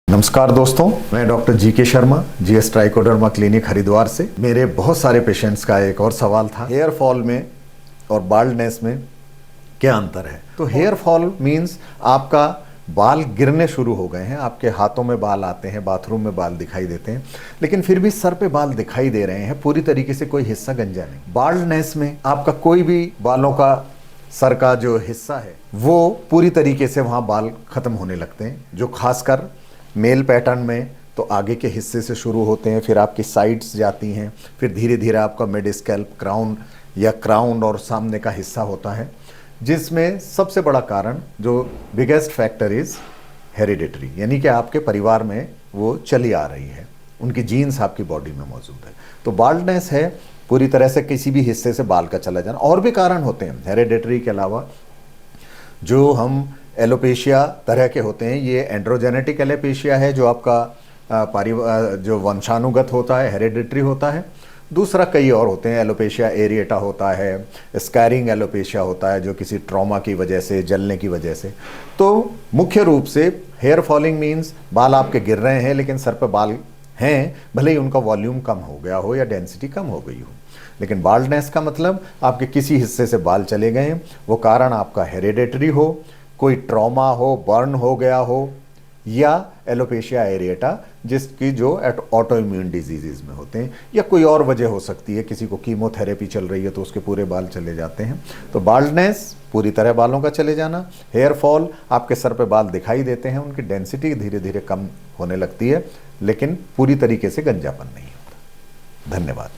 नमस्कार दोस्तों, मैं doctor GK. Sharma, GS trichoderma clinic Haridwar से। मेरे बहुत सारे पेशेंट्स का एक और सवाल था, हेयर फॉल में और बाल्डनेस में क्या अंतर है। तो हेयर फॉल मीन्स आपका बाल गिरने शुरू हो गए हैं, आपके हाथों में बाल आते हैं, बाथरूम में बाल दिखाई देते हैं, लेकिन फिर भी सर पे बाल दिखाई दे रहे हैं, पूरी तरीके से कोई हिस्सा गंजा नहीं। बाल्डनेस में आपका कोई भी बालों का सर का जो हिस्सा है वो पूरी तरीके से वहाँ बाल खत्म होने लगते हैं, जो खासकर मेल पैटर्न में तो आगे के हिस्से से शुरू होते हैं, फिर आपकी साइड्स जाती हैं, फिर धीरे धीरे आपका मिड स्कैल्प, क्राउन या क्राउन और सामने का हिस्सा होता है, जिसमें सबसे बड़ा कारण जो बिगेस्ट फैक्टर इज़ हेरिडिटरी, यानी कि आपके परिवार में वो चली आ रही है, उनकी जीन्स आपकी बॉडी में मौजूद है। तो बाल्डनेस है पूरी तरह से किसी भी हिस्से से बाल का चला जाना। और भी कारण होते हैं हेरिडिटरी के अलावा, जो हम एलोपेशिया तरह के होते हैं, ये एंड्रोजेनेटिक एलोपेशिया है जो आपका जो वंशानुगत होता है, हेरिडिटरी होता है। दूसरा कई और होते हैं, एलोपेशिया एरिएटा होता है, स्कैरिंग एलोपेशिया होता है जो किसी ट्रॉमा की वजह से, जलने की वजह से। तो मुख्य रूप से हेयर फॉलिंग मीन्स बाल आपके गिर रहे हैं लेकिन सर पे बाल हैं, भले ही उनका वॉल्यूम कम हो गया हो या डेंसिटी कम हो गई हो। लेकिन बाल्डनेस का मतलब आपके किसी हिस्से से बाल चले गए हैं, वो कारण आपका हेरिडिटरी हो, कोई ट्रॉमा हो, बर्न हो गया हो, या एलोपेशिया एरिएटा जिसकी जो ऑटो इम्यून डिजीज़ में होते हैं, या कोई और वजह हो सकती है, किसी को कीमोथेरेपी चल रही है तो उसके पूरे बाल चले जाते हैं। तो बाल्डनेस पूरी तरह बालों का चले जाना, हेयर फॉल आपके सर पे बाल दिखाई देते हैं, उनकी डेंसिटी धीरे धीरे कम होने लगती है, लेकिन पूरी तरीके से गंजापन नहीं होता। धन्यवाद।